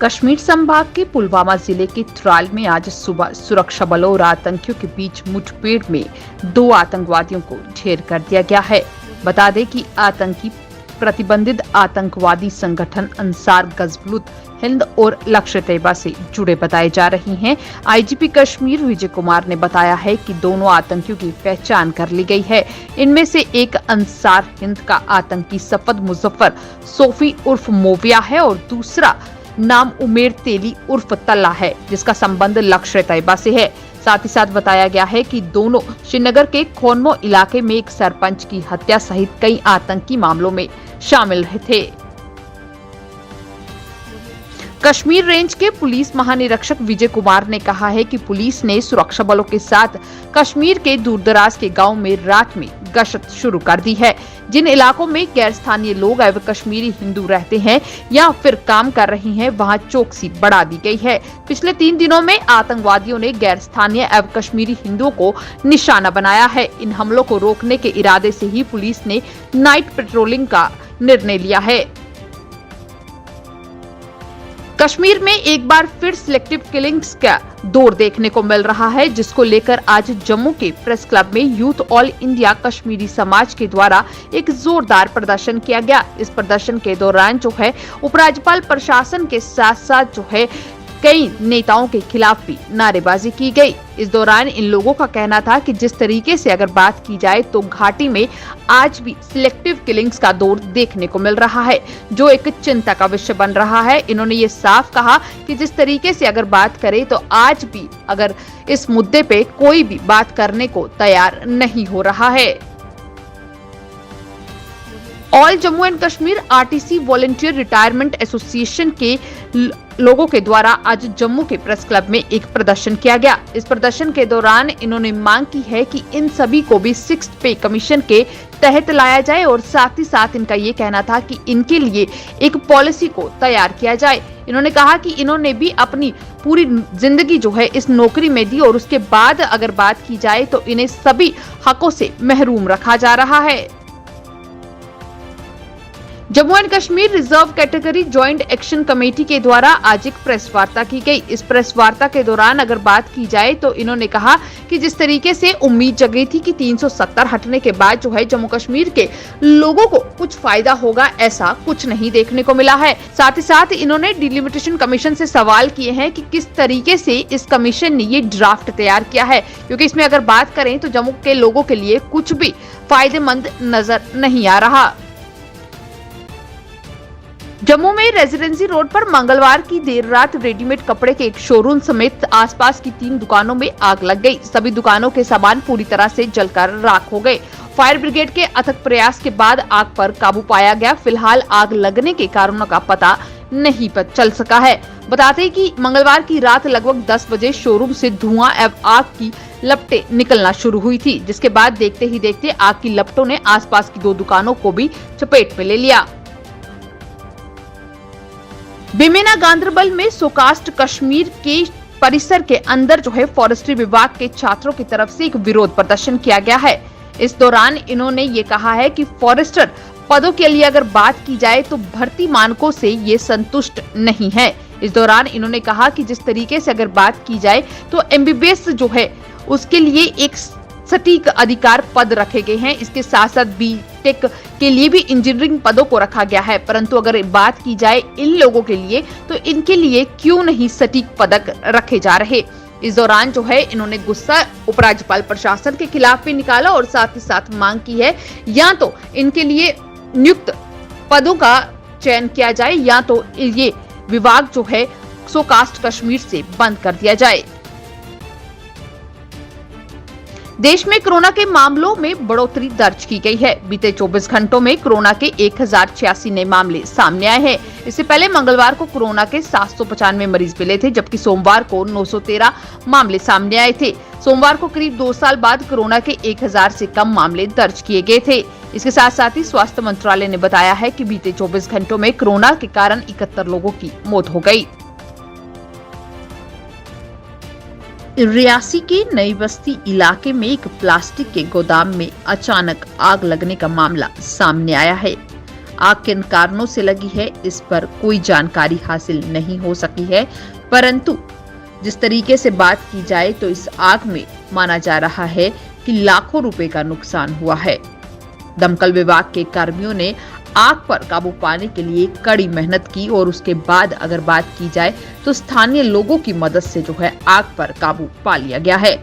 कश्मीर संभाग के पुलवामा जिले के त्राल में आज सुबह सुरक्षा बलों और आतंकियों के बीच मुठभेड़ में 2 आतंकवादियों को ढेर कर दिया गया है। बता दें कि आतंकी प्रतिबंधित आतंकवादी संगठन अंसार गज़वतुल हिंद और लश्कर-ए-तैयबा से जुड़े बताए जा रहे हैं। आईजीपी कश्मीर विजय कुमार ने बताया है कि दोनों आतंकियों की पहचान कर ली गई है। इनमें से एक अंसार हिंद का आतंकी सफद मुजफ्फर सोफी उर्फ मोविया है और दूसरा नाम उमेर तेली उर्फ तल्ला है, जिसका संबंध लश्कर-ए-तैयबा से है। साथ ही साथ बताया गया है कि दोनों श्रीनगर के खोनमो इलाके में एक सरपंच की हत्या सहित कई आतंकी मामलों में शामिल रहे थे। कश्मीर रेंज के पुलिस महानिरीक्षक विजय कुमार ने कहा है कि पुलिस ने सुरक्षा बलों के साथ कश्मीर के दूरदराज के गांव में रात में गश्त शुरू कर दी है। जिन इलाकों में गैर स्थानीय लोग एवं कश्मीरी हिंदू रहते हैं या फिर काम कर रहे हैं, वहां चौकसी बढ़ा दी गई है। पिछले 3 दिनों में आतंकवादियों ने गैर स्थानीय एवं कश्मीरी हिंदुओं को निशाना बनाया है। इन हमलों को रोकने के इरादे से ही पुलिस ने नाइट पेट्रोलिंग का निर्णय लिया है। कश्मीर में एक बार फिर सिलेक्टिव किलिंग्स का दौर देखने को मिल रहा है, जिसको लेकर आज जम्मू के प्रेस क्लब में यूथ ऑल इंडिया कश्मीरी समाज के द्वारा एक जोरदार प्रदर्शन किया गया। इस प्रदर्शन के दौरान जो है उपराज्यपाल प्रशासन के साथ साथ जो है कई नेताओं के खिलाफ भी नारेबाजी की गई। इस दौरान इन लोगों का कहना था कि जिस तरीके से अगर बात की जाए तो घाटी में आज भी सिलेक्टिव किलिंग्स का दौर देखने को मिल रहा है, जो एक चिंता का विषय बन रहा है। इन्होंने ये साफ कहा कि जिस तरीके से अगर बात करें तो आज भी अगर इस मुद्दे पे कोई भी बात करने को तैयार नहीं हो रहा है। All Jammu and Kashmir RTC volunteer retirement association के लोगों के द्वारा आज जम्मू के प्रेस क्लब में एक प्रदर्शन किया गया। इस प्रदर्शन के दौरान इन्होंने मांग की है कि इन सभी को भी 6th पे कमीशन के तहत लाया जाए और साथ ही साथ इनका ये कहना था कि इनके लिए एक पॉलिसी को तैयार किया जाए। इन्होंने कहा कि इन्होंने भी अपनी पूरी जिंदगी जो है इस नौकरी में दी और उसके बाद अगर बात की जाए तो इन्हें सभी हकों से महरूम रखा जा रहा है। Jammu and Kashmir reserve category joint action committee के द्वारा आज एक प्रेस वार्ता की गई। इस प्रेस वार्ता के दौरान अगर बात की जाए तो इन्होंने कहा कि जिस तरीके से उम्मीद जगी थी कि 370 हटने के बाद जो है जम्मू कश्मीर के लोगों को कुछ फायदा होगा, ऐसा कुछ नहीं देखने को मिला है। साथ ही साथ इन्होंने डिलिमिटेशन कमीशन से सवाल किए हैं कि किस तरीके से इस कमीशन ने ये ड्राफ्ट तैयार किया है, क्योंकि इसमें अगर बात करें तो जम्मू के लोगों के लिए कुछ भी फायदेमंद नजर नहीं आ रहा। जम्मू में रेजिडेंसी रोड पर मंगलवार की देर रात रेडीमेड कपड़े के एक शोरूम समेत आसपास की 3 दुकानों में आग लग गई। सभी दुकानों के सामान पूरी तरह से जलकर राख हो गए। फायर ब्रिगेड के अथक प्रयास के बाद आग पर काबू पाया गया। फिलहाल आग लगने के कारणों का पता नहीं चल सका है। बताते हैं कि मंगलवार की रात लगभग 10 बजे शोरूम से धुआं एवं आग की लपटें निकलना शुरू हुई थी, जिसके बाद देखते ही देखते आग की लपटों ने आसपास की 2 दुकानों को भी चपेट में ले लिया। बेमेना गांधरबल में सोकास्ट कश्मीर के परिसर के अंदर जो है फॉरेस्ट्री विभाग के छात्रों की तरफ से एक विरोध प्रदर्शन किया गया है। इस दौरान इन्होंने ये कहा है कि फॉरेस्टर पदों के लिए अगर बात की जाए तो भर्ती मानकों से ये संतुष्ट नहीं है। इस दौरान इन्होंने कहा कि जिस तरीके से अगर बात की जाए तो एमबीबीएस जो है उसके लिए एक सटीक अधिकार पद रखे गए हैं। इसके साथ साथ बीटेक के लिए भी इंजीनियरिंग पदों को रखा गया है, परंतु अगर बात की जाए इन लोगों के लिए तो इनके लिए क्यों नहीं सटीक पदक रखे जा रहे। इस दौरान जो है इन्होंने गुस्सा उपराज्यपाल प्रशासन के खिलाफ भी निकाला और साथ ही साथ मांग की है या तो इनके लिए नियुक्त पदों का चयन किया जाए या तो ये विभाग जो है सोकास्ट कश्मीर से बंद कर दिया जाए। देश में कोरोना के मामलों में बढ़ोतरी दर्ज की गई है। बीते 24 घंटों में कोरोना के 1086 नए मामले सामने आए हैं। इससे पहले मंगलवार को कोरोना के 795 मरीज मिले थे, जबकि सोमवार को 913 मामले सामने आए थे। सोमवार को करीब 2 साल बाद कोरोना के 1000 से कम मामले दर्ज किए गए थे। इसके साथ साथ ही स्वास्थ्य मंत्रालय ने बताया है कि बीते 24 घंटों में कोरोना के कारण 71 लोगों की मौत हो गई। रियासी के नई बस्ती इलाके में एक प्लास्टिक के गोदाम में अचानक आग लगने का मामला सामने आया है। आग किन कारणों से लगी है इस पर कोई जानकारी हासिल नहीं हो सकी है, परंतु जिस तरीके से बात की जाए तो इस आग में माना जा रहा है कि लाखों रुपए का नुकसान हुआ है। दमकल विभाग के कर्मियों ने आग पर काबू पाने के लिए कड़ी मेहनत की और उसके बाद अगर बात की जाए तो स्थानीय लोगों की मदद से जो है आग पर काबू पा लिया गया है।